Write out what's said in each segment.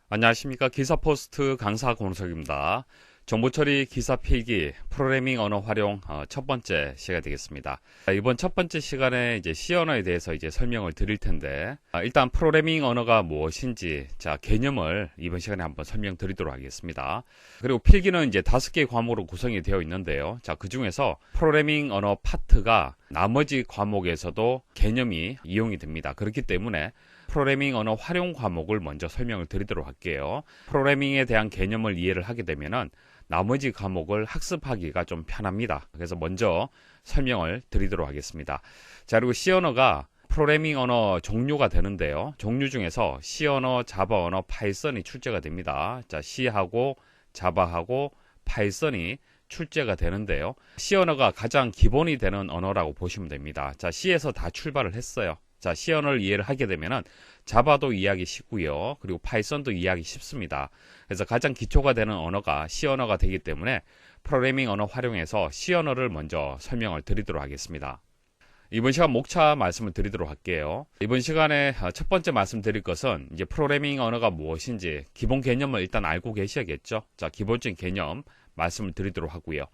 안녕하십니까. 기사포스트 강사 권우석입니다. 정보처리 기사 필기 프로그래밍 언어 활용 첫 번째 시간이 되겠습니다. 이번 첫 번째 시간에 이제 C 언어에 대해서 이제 설명을 드릴 텐데, 일단 프로그래밍 언어가 무엇인지 개념을 이번 시간에 한번 설명드리도록 하겠습니다. 그리고 필기는 이제 5개의 과목으로 구성이 되어 있는데요. 그 중에서 프로그래밍 언어 파트가 나머지 과목에서도 개념이 이용이 됩니다. 그렇기 때문에 프로그래밍 언어 활용 과목을 먼저 설명을 드리도록 할게요. 프로그래밍에 대한 개념을 이해를 하게 되면은 나머지 과목을 학습하기가 좀 편합니다. 그래서 먼저 설명을 드리도록 하겠습니다. 자, 그리고 C 언어가 프로그래밍 언어 종류가 되는데요. 종류 중에서 C 언어, 자바 언어, 파이썬이 출제가 됩니다. 자, C하고 자바하고 파이썬이 출제가 되는데요. C 언어가 가장 기본이 되는 언어라고 보시면 됩니다. 자, C에서 다 출발을 했어요. 자, C 언어를 이해를 하게 되면은 자바도 이해하기 쉽고요. 그리고 파이썬도 이해하기 쉽습니다. 그래서 가장 기초가 되는 언어가 C 언어가 되기 때문에 프로그래밍 언어 활용해서 C 언어를 먼저 설명을 드리도록 하겠습니다. 이번 시간 목차 말씀을 드리도록 할게요. 이번 시간에 첫 번째 말씀드릴 것은 이제 프로그래밍 언어가 무엇인지 기본 개념을 일단 알고 계셔야겠죠. 자, 기본적인 개념 말씀을 드리도록 하고요.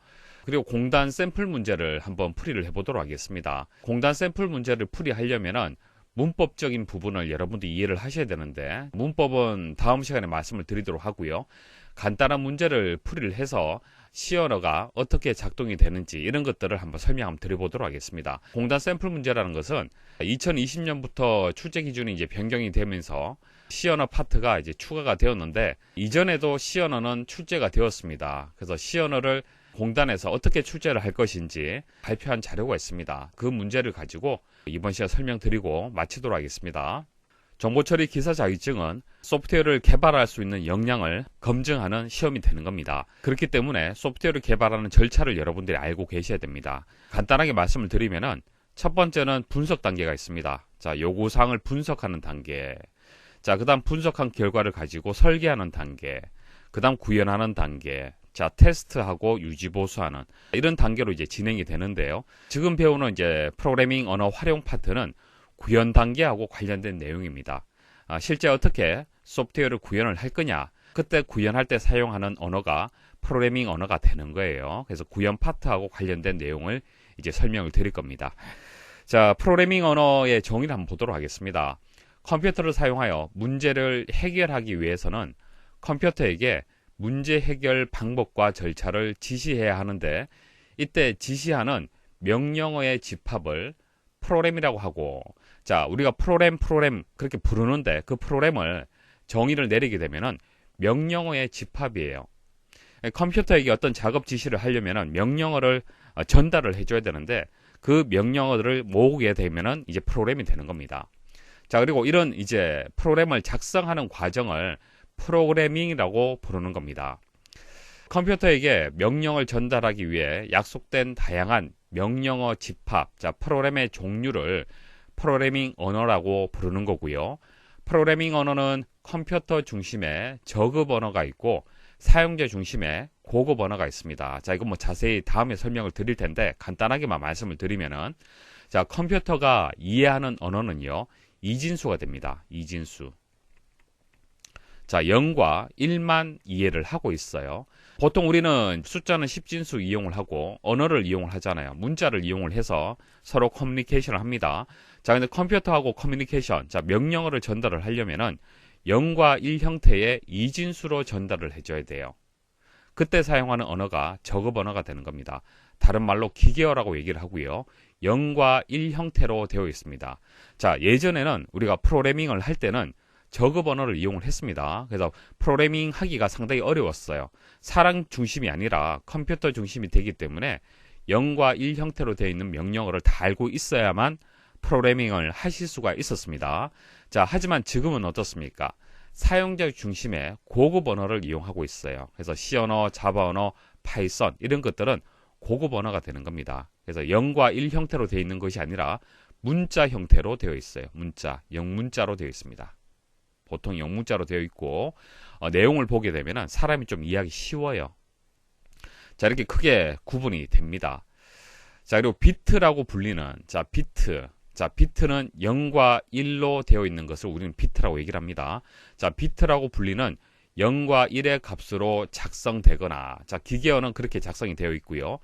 그리고 공단 샘플 문제를 한번 풀이를 해보도록 하겠습니다. 공단 샘플 문제를 풀이하려면은 문법적인 부분을 여러분들이 이해를 하셔야 되는데, 문법은 다음 시간에 말씀을 드리도록 하고요. 간단한 문제를 풀이를 해서 C 언어가 어떻게 작동이 되는지 이런 것들을 한번 설명 한번 드려보도록 하겠습니다. 공단 샘플 문제라는 것은 2020년부터 출제 기준이 이제 변경이 되면서 C 언어 파트가 이제 추가가 되었는데, 이전에도 C 언어는 출제가 되었습니다. 그래서 C 언어를 공단에서 어떻게 출제를 할 것인지 발표한 자료가 있습니다. 그 문제를 가지고 이번 시간 설명드리고 마치도록 하겠습니다. 정보처리 기사 자격증은 소프트웨어를 개발할 수 있는 역량을 검증하는 시험이 되는 겁니다. 그렇기 때문에 소프트웨어를 개발하는 절차를 여러분들이 알고 계셔야 됩니다. 간단하게 말씀을 드리면은 첫 번째는 분석 단계가 있습니다. 자, 요구사항을 분석하는 단계. 자, 그 다음 분석한 결과를 가지고 설계하는 단계. 그 다음 구현하는 단계. 자, 테스트하고 유지보수하는 이런 단계로 이제 진행이 되는데요. 지금 배우는 이제 프로그래밍 언어 활용 파트는 구현 단계하고 관련된 내용입니다. 실제 어떻게 소프트웨어를 구현을 할 거냐, 그때 구현할 때 사용하는 언어가 프로그래밍 언어가 되는 거예요. 그래서 구현 파트하고 관련된 내용을 이제 설명을 드릴 겁니다. 자, 프로그래밍 언어의 정의를 한번 보도록 하겠습니다. 컴퓨터를 사용하여 문제를 해결하기 위해서는 컴퓨터에게 문제 해결 방법과 절차를 지시해야 하는데, 이때 지시하는 명령어의 집합을 프로그램이라고 하고, 자, 우리가 프로그램 그렇게 부르는데 그 프로그램을 정의를 내리게 되면은 명령어의 집합이에요. 컴퓨터에게 어떤 작업 지시를 하려면은 명령어를 전달을 해줘야 되는데, 그 명령어를 모으게 되면은 이제 프로그램이 되는 겁니다. 자, 그리고 이런 이제 프로그램을 작성하는 과정을 프로그래밍이라고 부르는 겁니다. 컴퓨터에게 명령을 전달하기 위해 약속된 다양한 명령어 집합, 자, 프로그램의 종류를 프로그래밍 언어라고 부르는 거고요. 프로그래밍 언어는 컴퓨터 중심의 저급 언어가 있고 사용자 중심의 고급 언어가 있습니다. 자, 이건 뭐 자세히 다음에 설명을 드릴 텐데 간단하게만 말씀을 드리면은, 자, 컴퓨터가 이해하는 언어는요, 이진수가 됩니다. 이진수. 자, 0과 1만 이해를 하고 있어요. 보통 우리는 숫자는 10진수 이용을 하고 언어를 이용을 하잖아요. 문자를 이용을 해서 서로 커뮤니케이션을 합니다. 자, 근데 컴퓨터하고 커뮤니케이션, 자, 명령어를 전달을 하려면은 0과 1 형태의 이진수로 전달을 해줘야 돼요. 그때 사용하는 언어가 저급 언어가 되는 겁니다. 다른 말로 기계어라고 얘기를 하고요. 0과 1 형태로 되어 있습니다. 자, 예전에는 우리가 프로그래밍을 할 때는 저급 언어를 이용을 했습니다. 그래서 프로그래밍 하기가 상당히 어려웠어요. 사람 중심이 아니라 컴퓨터 중심이 되기 때문에 0과 1 형태로 되어 있는 명령어를 다 알고 있어야만 프로그래밍을 하실 수가 있었습니다. 자, 하지만 지금은 어떻습니까? 사용자 중심의 고급 언어를 이용하고 있어요. 그래서 C 언어, 자바 언어, 파이썬 이런 것들은 고급 언어가 되는 겁니다. 그래서 0과 1 형태로 되어 있는 것이 아니라 문자 형태로 되어 있어요. 문자, 영문자로 되어 있습니다. 보통 영문자로 되어 있고, 내용을 보게 되면 사람이 좀 이해하기 쉬워요. 자, 이렇게 크게 구분이 됩니다. 자, 그리고 비트라고 불리는, 자, 비트. 자, 비트는 0과 1로 되어 있는 것을 우리는 비트라고 얘기를 합니다. 자, 비트라고 불리는 0과 1의 값으로 작성되거나, 자, 기계어는 그렇게 작성이 되어 있고요.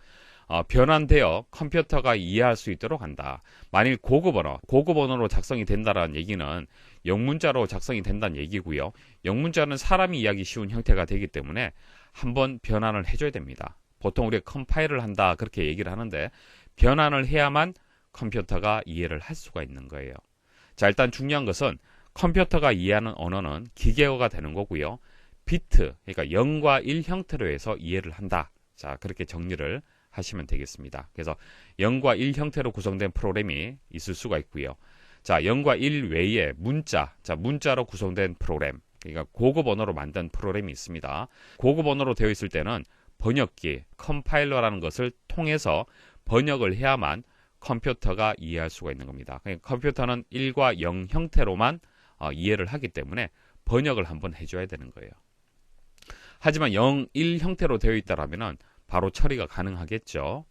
변환되어 컴퓨터가 이해할 수 있도록 한다. 만일 고급 언어로 작성이 된다는 얘기는 영문자로 작성이 된다는 얘기고요. 영문자는 사람이 이해하기 쉬운 형태가 되기 때문에 한번 변환을 해줘야 됩니다. 보통 우리가 컴파일을 한다 그렇게 얘기를 하는데 변환을 해야만 컴퓨터가 이해를 할 수가 있는 거예요. 자, 일단 중요한 것은 컴퓨터가 이해하는 언어는 기계어가 되는 거고요. 비트, 그러니까 0과 1 형태로 해서 이해를 한다. 자, 그렇게 정리를 하시면 되겠습니다. 그래서 0과 1 형태로 구성된 프로그램이 있을 수가 있고요. 자, 0과 1 외에 문자로 구성된 프로그램, 그러니까 고급 언어로 만든 프로그램이 있습니다. 고급 언어로 되어 있을 때는 번역기, 컴파일러라는 것을 통해서 번역을 해야만 컴퓨터가 이해할 수가 있는 겁니다. 그러니까 컴퓨터는 1과 0 형태로만 이해를 하기 때문에 번역을 한번 해줘야 되는 거예요. 하지만 0, 1 형태로 되어 있다라면 바로 처리가 가능하겠죠.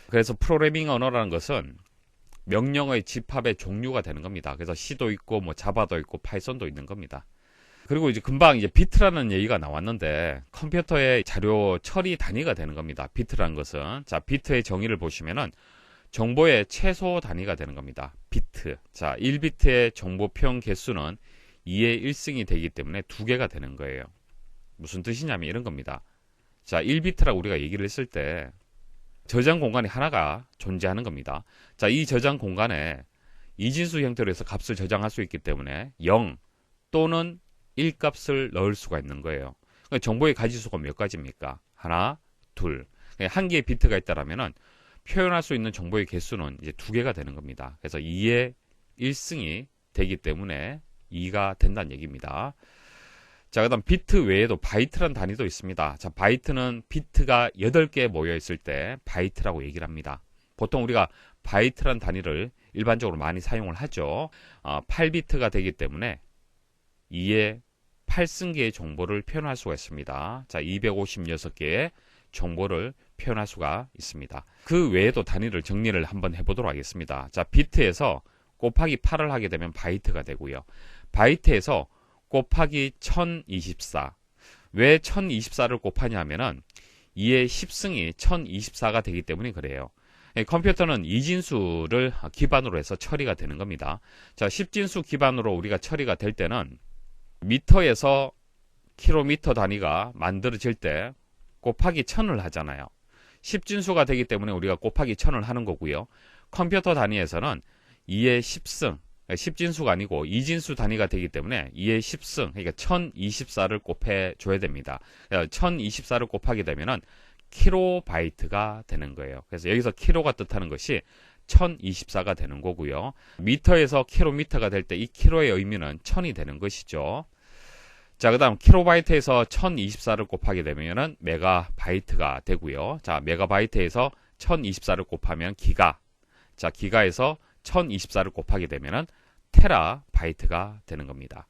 그래서 프로그래밍 언어라는 것은 명령어의 집합의 종류가 되는 겁니다. 그래서 C도 있고 자바도 있고 파이썬도 있는 겁니다. 그리고 이제 금방 비트라는 얘기가 나왔는데 컴퓨터의 자료 처리 단위가 되는 겁니다. 비트라는 것은, 자, 비트의 정의를 보시면은 정보의 최소 단위가 되는 겁니다. 비트. 자, 1비트의 정보 표현 개수는 2의 1승이 되기 때문에 2개가 되는 거예요. 무슨 뜻이냐면 이런 겁니다. 자, 1비트라고 우리가 얘기를 했을 때 저장 공간이 하나가 존재하는 겁니다. 자, 이 저장 공간에 이진수 형태로 해서 값을 저장할 수 있기 때문에 0 또는 1 값을 넣을 수가 있는 거예요. 그러니까 정보의 가지수가 몇 가지입니까? 하나, 둘. 한 개의 비트가 있다라면은 표현할 수 있는 정보의 개수는 이제 2개가 되는 겁니다. 그래서 2의 1승이 되기 때문에 2가 된다는 얘기입니다. 자, 그 다음 비트 외에도 바이트라는 단위도 있습니다. 자, 바이트는 비트가 8개 모여 있을 때 바이트라고 얘기를 합니다. 보통 우리가 바이트라는 단위를 일반적으로 많이 사용을 하죠. 8비트가 되기 때문에 2의 8승계의 정보를 표현할 수가 있습니다. 자, 256개의 정보를 표현할 수가 있습니다. 그 외에도 단위를 정리를 한번 해보도록 하겠습니다. 자, 비트에서 곱하기 8을 하게 되면 바이트가 되고요. 바이트에서 곱하기 1024. 왜 1024를 곱하냐 하면은 2의 10승이 1024가 되기 때문에 그래요. 컴퓨터는 이진수를 기반으로 해서 처리가 되는 겁니다. 자, 10진수 기반으로 우리가 처리가 될 때는 미터에서 킬로미터 단위가 만들어질 때 곱하기 1000을 하잖아요. 10진수가 되기 때문에 우리가 곱하기 1000을 하는 거고요. 컴퓨터 단위에서는 2의 10승, 10진수가 아니고 2진수 단위가 되기 때문에 2의 10승, 그러니까 1024를 곱해줘야 됩니다. 1024를 곱하게 되면은 킬로바이트가 되는 거예요. 그래서 여기서 킬로가 뜻하는 것이 1024가 되는 거고요. 미터에서 킬로미터가 될 때 이 킬로의 의미는 1000이 되는 것이죠. 자, 그 다음 킬로바이트에서 1024를 곱하게 되면은 메가바이트가 되고요. 자, 메가바이트에서 1024를 곱하면 기가. 자, 기가에서 1024를 곱하게 되면은 테라바이트가 되는 겁니다.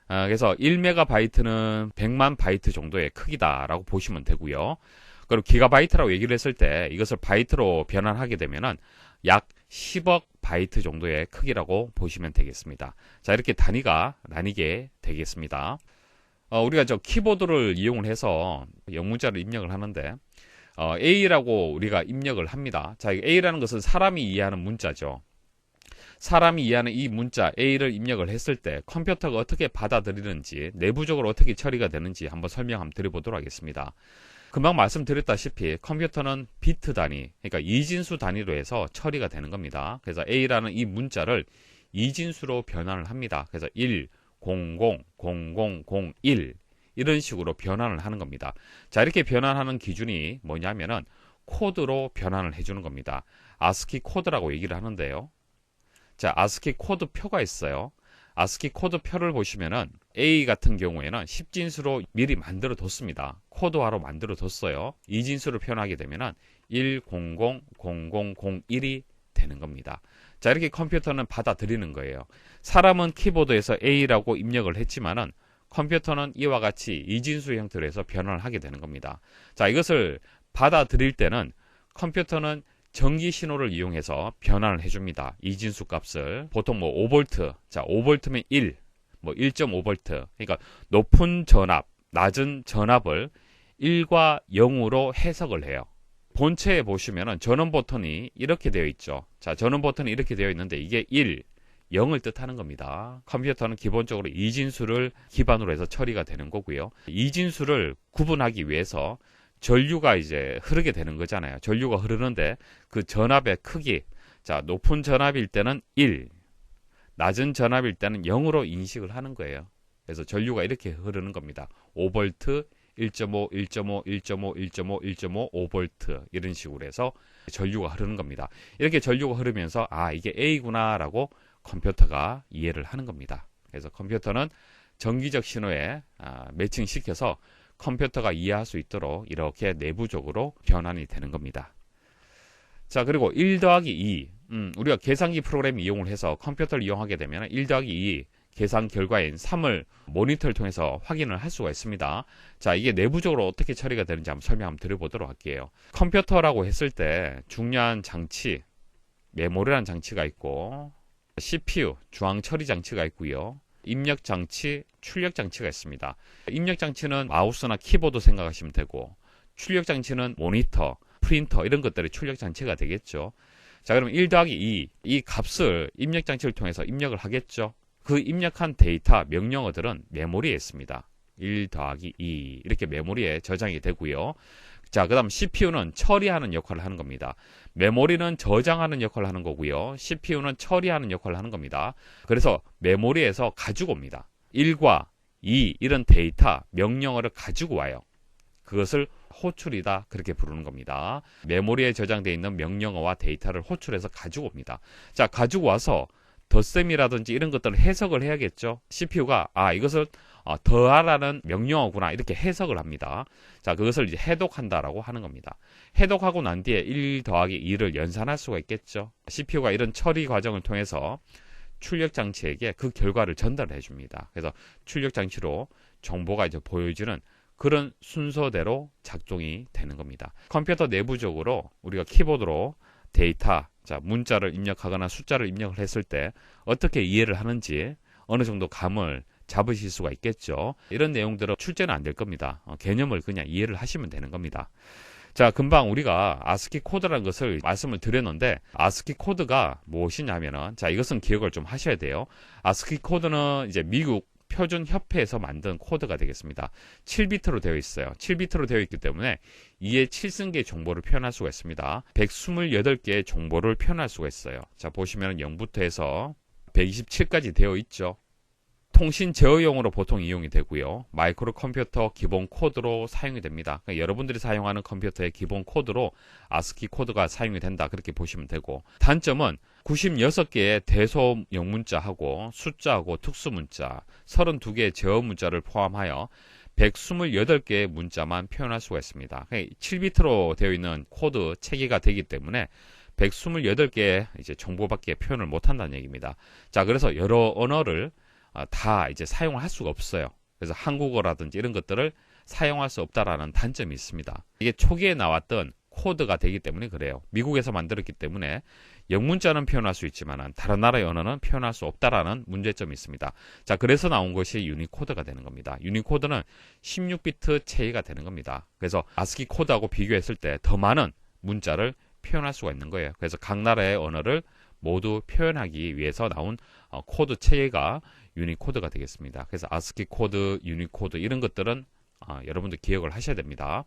그래서 1메가바이트는 100만 바이트 정도의 크기다라고 보시면 되고요. 그리고 기가바이트라고 얘기를 했을 때 이것을 바이트로 변환하게 되면은 약 10억 바이트 정도의 크기라고 보시면 되겠습니다. 자, 이렇게 단위가 나뉘게 되겠습니다. 우리가 키보드를 이용을 해서 영문자를 입력을 하는데 A라고 우리가 입력을 합니다. 자, A라는 것은 사람이 이해하는 문자죠. 사람이 이해하는 이 문자 A를 입력을 했을 때 컴퓨터가 어떻게 받아들이는지, 내부적으로 어떻게 처리가 되는지 한번 설명 한번 드려보도록 하겠습니다. 금방 말씀드렸다시피 컴퓨터는 비트 단위, 그러니까 이진수 단위로 해서 처리가 되는 겁니다. 그래서 A라는 이 문자를 이진수로 변환을 합니다. 그래서 1, 00, 0001 이런 식으로 변환을 하는 겁니다. 자, 이렇게 변환하는 기준이 뭐냐면은 코드로 변환을 해주는 겁니다. 아스키 코드라고 얘기를 하는데요. 자, 아스키 코드 표가 있어요. 아스키 코드 표를 보시면은 A 같은 경우에는 10진수로 미리 만들어 뒀습니다. 코드화로 만들어 뒀어요. 이진수를 표현하게 되면은 1000001이 되는 겁니다. 자, 이렇게 컴퓨터는 받아들이는 거예요. 사람은 키보드에서 A라고 입력을 했지만은 컴퓨터는 이와 같이 이진수 형태로 해서 변환을 하게 되는 겁니다. 자, 이것을 받아들일 때는 컴퓨터는 전기 신호를 이용해서 변환을 해줍니다. 이진수 값을 보통 뭐 5V, 자 5V면 1, 뭐 1.5V, 그러니까 높은 전압, 낮은 전압을 1과 0으로 해석을 해요. 본체에 보시면은 전원 버튼이 이렇게 되어 있죠. 자, 전원 버튼이 이렇게 되어 있는데 이게 1, 0을 뜻하는 겁니다. 컴퓨터는 기본적으로 이진수를 기반으로 해서 처리가 되는 거고요. 이진수를 구분하기 위해서 전류가 이제 흐르게 되는 거잖아요. 전류가 흐르는데 그 전압의 크기, 자, 높은 전압일 때는 1, 낮은 전압일 때는 0으로 인식을 하는 거예요. 그래서 전류가 이렇게 흐르는 겁니다. 5V, 1.5, 1.5, 1.5, 1.5, 1.5, 5V 이런 식으로 해서 전류가 흐르는 겁니다. 이렇게 전류가 흐르면서 아, 이게 A구나 라고 컴퓨터가 이해를 하는 겁니다. 그래서 컴퓨터는 전기적 신호에 매칭시켜서 컴퓨터가 이해할 수 있도록 이렇게 내부적으로 변환이 되는 겁니다. 자, 그리고 1 더하기 2, 우리가 계산기 프로그램 이용을 해서 컴퓨터를 이용하게 되면 1 더하기 2 계산 결과인 3을 모니터를 통해서 확인을 할 수가 있습니다. 자, 이게 내부적으로 어떻게 처리가 되는지 한번 설명 한번 드려보도록 할게요. 컴퓨터라고 했을 때 중요한 장치, 메모리라는 장치가 있고 CPU, 중앙 처리 장치가 있고요. 입력 장치, 출력 장치가 있습니다. 입력 장치는 마우스나 키보드 생각하시면 되고, 출력 장치는 모니터, 프린터 이런 것들이 출력 장치가 되겠죠. 자, 그럼 1 더하기 2, 이 값을 입력 장치를 통해서 입력을 하겠죠. 그 입력한 데이터, 명령어들은 메모리에 있습니다. 1 더하기 2 이렇게 메모리에 저장이 되고요. 자, 그 다음 CPU는 처리하는 역할을 하는 겁니다. 메모리는 저장하는 역할을 하는 거고요. CPU는 처리하는 역할을 하는 겁니다. 그래서 메모리에서 가지고 옵니다. 1과 2 이런 데이터, 명령어를 가지고 와요. 그것을 호출이다 그렇게 부르는 겁니다. 메모리에 저장되어 있는 명령어와 데이터를 호출해서 가지고 옵니다. 자, 가지고 와서 덧셈이라든지 이런 것들을 해석을 해야겠죠. CPU가 이것을 더하라는 명령어구나 이렇게 해석을 합니다. 자, 그것을 이제 해독한다라고 하는 겁니다. 해독하고 난 뒤에 1 더하기 2를 연산할 수가 있겠죠. CPU가 이런 처리 과정을 통해서 출력 장치에게 그 결과를 전달해 줍니다. 그래서 출력 장치로 정보가 이제 보여지는 그런 순서대로 작동이 되는 겁니다. 컴퓨터 내부적으로 우리가 키보드로 데이터, 자, 문자를 입력하거나 숫자를 입력을 했을 때 어떻게 이해를 하는지 어느 정도 감을 잡으실 수가 있겠죠. 이런 내용들은 출제는 안 될 겁니다. 개념을 그냥 이해를 하시면 되는 겁니다. 자, 금방 우리가 아스키 코드라는 것을 말씀을 드렸는데 아스키 코드가 무엇이냐면은 자, 이것은 기억을 좀 하셔야 돼요. 아스키 코드는 이제 미국 표준 협회에서 만든 코드가 되겠습니다. 7비트로 되어 있어요. 7비트로 되어 있기 때문에 2의 7승계의 정보를 표현할 수가 있습니다. 128개의 정보를 표현할 수가 있어요. 자, 보시면 0부터 해서 127까지 되어 있죠. 통신 제어용으로 보통 이용이 되고요. 마이크로 컴퓨터 기본 코드로 사용이 됩니다. 그러니까 여러분들이 사용하는 컴퓨터의 기본 코드로 아스키 코드가 사용이 된다. 그렇게 보시면 되고 단점은 96개의 대소 영문자하고 숫자하고 특수문자 32개의 제어 문자를 포함하여 128개의 문자만 표현할 수가 있습니다. 7비트로 되어 있는 코드 체계가 되기 때문에 128개의 이제 정보밖에 표현을 못 한다는 얘기입니다. 자, 그래서 여러 언어를 다 이제 사용을 할 수가 없어요. 그래서 한국어라든지 이런 것들을 사용할 수 없다라는 단점이 있습니다. 이게 초기에 나왔던 코드가 되기 때문에 그래요. 미국에서 만들었기 때문에 영문자는 표현할 수 있지만 다른 나라의 언어는 표현할 수 없다라는 문제점이 있습니다. 자, 그래서 나온 것이 유니코드가 되는 겁니다. 유니코드는 16비트 체계가 되는 겁니다. 그래서 아스키 코드하고 비교했을 때 더 많은 문자를 표현할 수가 있는 거예요. 그래서 각 나라의 언어를 모두 표현하기 위해서 나온 코드 체계가 유니코드가 되겠습니다. 그래서 아스키 코드, 유니코드 이런 것들은 여러분들 기억을 하셔야 됩니다.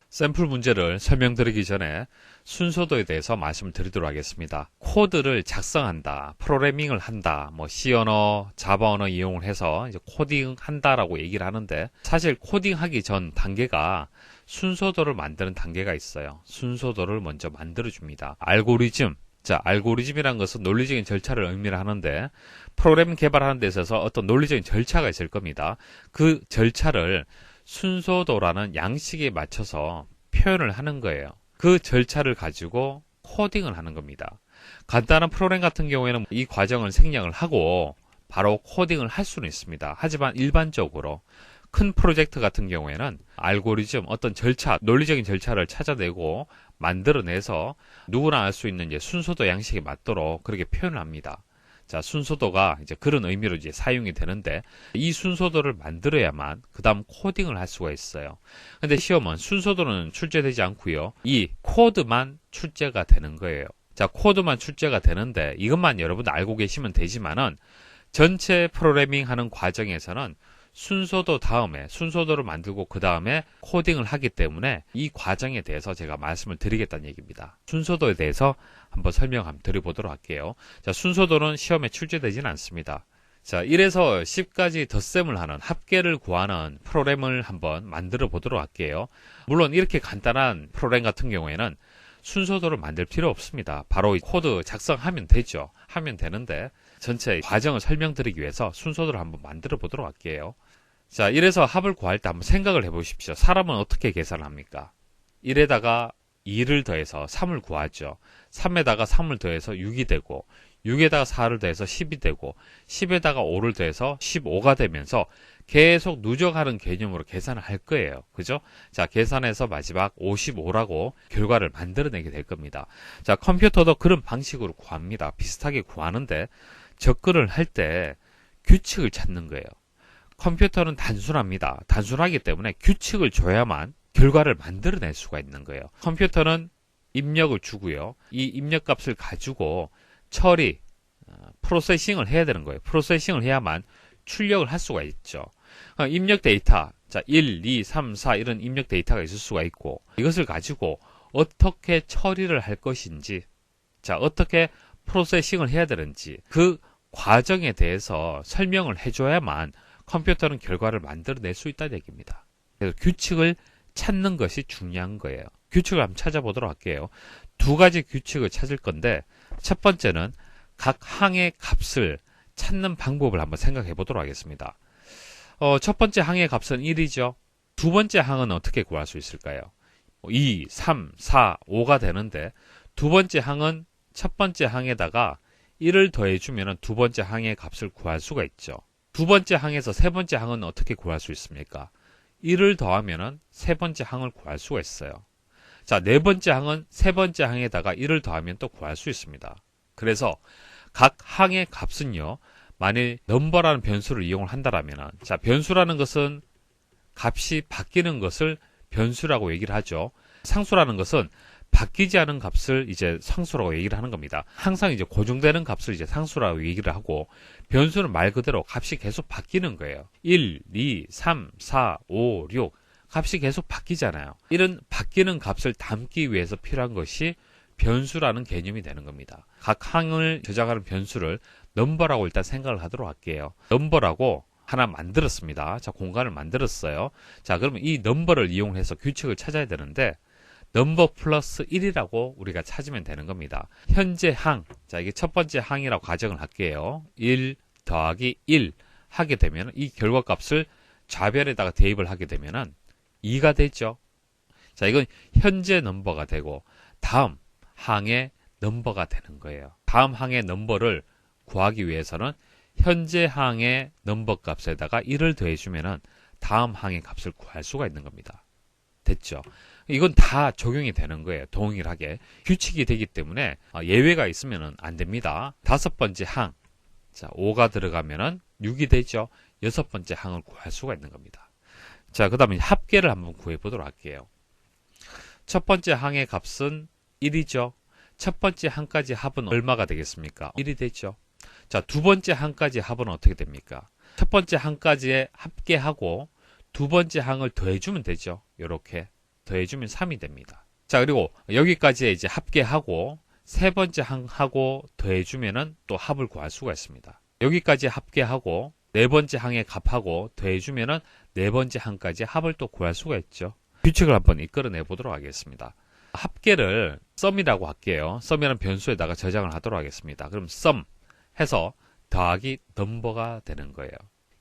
샘플 문제를 설명드리기 전에 순서도에 대해서 말씀을 드리도록 하겠습니다. 코드를 작성한다, 프로그래밍을 한다, 뭐 C 언어, 자바 언어 이용을 해서 이제 코딩 한다라고 얘기를 하는데 사실 코딩하기 전 단계가 순서도를 만드는 단계가 있어요. 순서도를 먼저 만들어 줍니다. 알고리즘. 자, 알고리즘이라는 것은 논리적인 절차를 의미를 하는데 프로그램 개발하는 데 있어서 어떤 논리적인 절차가 있을 겁니다. 그 절차를 순서도라는 양식에 맞춰서 표현을 하는 거예요. 그 절차를 가지고 코딩을 하는 겁니다. 간단한 프로그램 같은 경우에는 이 과정을 생략을 하고 바로 코딩을 할 수는 있습니다. 하지만 일반적으로 큰 프로젝트 같은 경우에는 알고리즘, 어떤 절차, 논리적인 절차를 찾아내고 만들어내서 누구나 알 수 있는 이제 순서도 양식에 맞도록 그렇게 표현을 합니다. 자, 순서도가 이제 그런 의미로 이제 사용이 되는데 이 순서도를 만들어야만 그 다음 코딩을 할 수가 있어요. 근데 시험은 순서도는 출제되지 않고요. 이 코드만 출제가 되는 거예요. 자, 코드만 출제가 되는데 이것만 여러분 알고 계시면 되지만은 전체 프로그래밍 하는 과정에서는 순서도 다음에 순서도를 만들고 그 다음에 코딩을 하기 때문에 이 과정에 대해서 제가 말씀을 드리겠다는 얘기입니다. 순서도에 대해서 한번 설명 한번 드려보도록 할게요. 자, 순서도는 시험에 출제되지는 않습니다. 자, 1에서 10까지 덧셈을 하는 합계를 구하는 프로그램을 한번 만들어 보도록 할게요. 물론 이렇게 간단한 프로그램 같은 경우에는 순서도를 만들 필요 없습니다. 바로 코드 작성하면 되죠. 하면 되는데 전체 과정을 설명드리기 위해서 순서도를 한번 만들어 보도록 할게요. 자, 1에서 합을 구할 때 한번 생각을 해보십시오. 사람은 어떻게 계산을 합니까? 1에다가 2를 더해서 3을 구하죠. 3에다가 3을 더해서 6이 되고 6에다가 4를 더해서 10이 되고 10에다가 5를 더해서 15가 되면서 계속 누적하는 개념으로 계산을 할 거예요. 그죠? 자, 계산해서 마지막 55라고 결과를 만들어내게 될 겁니다. 자, 컴퓨터도 그런 방식으로 구합니다. 비슷하게 구하는데 접근을 할 때 규칙을 찾는 거예요. 컴퓨터는 단순합니다. 단순하기 때문에 규칙을 줘야만 결과를 만들어낼 수가 있는 거예요. 컴퓨터는 입력을 주고요. 이 입력값을 가지고 처리, 프로세싱을 해야 되는 거예요. 프로세싱을 해야만 출력을 할 수가 있죠. 입력 데이터, 자, 1, 2, 3, 4 이런 입력 데이터가 있을 수가 있고 이것을 가지고 어떻게 처리를 할 것인지, 자, 어떻게 프로세싱을 해야 되는지 그 과정에 대해서 설명을 해줘야만 컴퓨터는 결과를 만들어낼 수 있다는 얘기입니다. 그래서 규칙을 찾는 것이 중요한 거예요. 규칙을 한번 찾아보도록 할게요. 두 가지 규칙을 찾을 건데 첫 번째는 각 항의 값을 찾는 방법을 한번 생각해 보도록 하겠습니다. 첫 번째 항의 값은 1이죠. 두 번째 항은 어떻게 구할 수 있을까요? 2, 3, 4, 5가 되는데 두 번째 항은 첫 번째 항에다가 1을 더해주면 두 번째 항의 값을 구할 수가 있죠. 두 번째 항에서 세 번째 항은 어떻게 구할 수 있습니까? 1을 더하면 세 번째 항을 구할 수가 있어요. 자, 네 번째 항은 세 번째 항에다가 1을 더하면 또 구할 수 있습니다. 그래서 각 항의 값은요, 만일 넘버라는 변수를 이용을 한다라면, 자, 변수라는 것은 값이 바뀌는 것을 변수라고 얘기를 하죠. 상수라는 것은 바뀌지 않은 값을 이제 상수라고 얘기를 하는 겁니다. 항상 이제 고정되는 값을 이제 상수라고 얘기를 하고, 변수는 말 그대로 값이 계속 바뀌는 거예요. 1, 2, 3, 4, 5, 6 값이 계속 바뀌잖아요. 이런 바뀌는 값을 담기 위해서 필요한 것이 변수라는 개념이 되는 겁니다. 각 항을 저장하는 변수를 넘버라고 일단 생각을 하도록 할게요. 넘버라고 하나 만들었습니다. 자, 공간을 만들었어요. 자, 그러면 이 넘버를 이용해서 규칙을 찾아야 되는데 넘버 플러스 1이라고 우리가 찾으면 되는 겁니다. 현재 항, 자, 이게 첫 번째 항이라고 가정을 할게요. 1 더하기 1 하게 되면 이 결과값을 좌변에다가 대입을 하게 되면 2가 되죠. 자, 이건 현재 넘버가 되고 다음 항의 넘버가 되는 거예요. 다음 항의 넘버를 구하기 위해서는 현재 항의 넘버 값에다가 1을 더해주면 다음 항의 값을 구할 수가 있는 겁니다. 됐죠? 이건 다 적용이 되는 거예요. 동일하게. 규칙이 되기 때문에 예외가 있으면 안 됩니다. 다섯 번째 항, 자, 5가 들어가면 6이 되죠. 여섯 번째 항을 구할 수가 있는 겁니다. 자, 그 다음에 합계를 한번 구해보도록 할게요. 첫 번째 항의 값은 1이죠. 첫 번째 항까지 합은 얼마가 되겠습니까? 1이 되죠. 자, 두 번째 항까지 합은 어떻게 됩니까? 첫 번째 항까지의 합계하고 두 번째 항을 더해주면 되죠. 이렇게 더해주면 3이 됩니다. 자, 그리고 여기까지 이제 합계하고 세 번째 항하고 더해주면은 또 합을 구할 수가 있습니다. 여기까지 합계하고 네 번째 항의 값하고 더해주면은 네 번째 항까지 합을 또 구할 수가 있죠. 규칙을 한번 이끌어내 보도록 하겠습니다. 합계를 썸이라고 할게요. 썸이라는 변수에다가 저장을 하도록 하겠습니다. 그럼 썸 해서 더하기 넘버가 되는 거예요.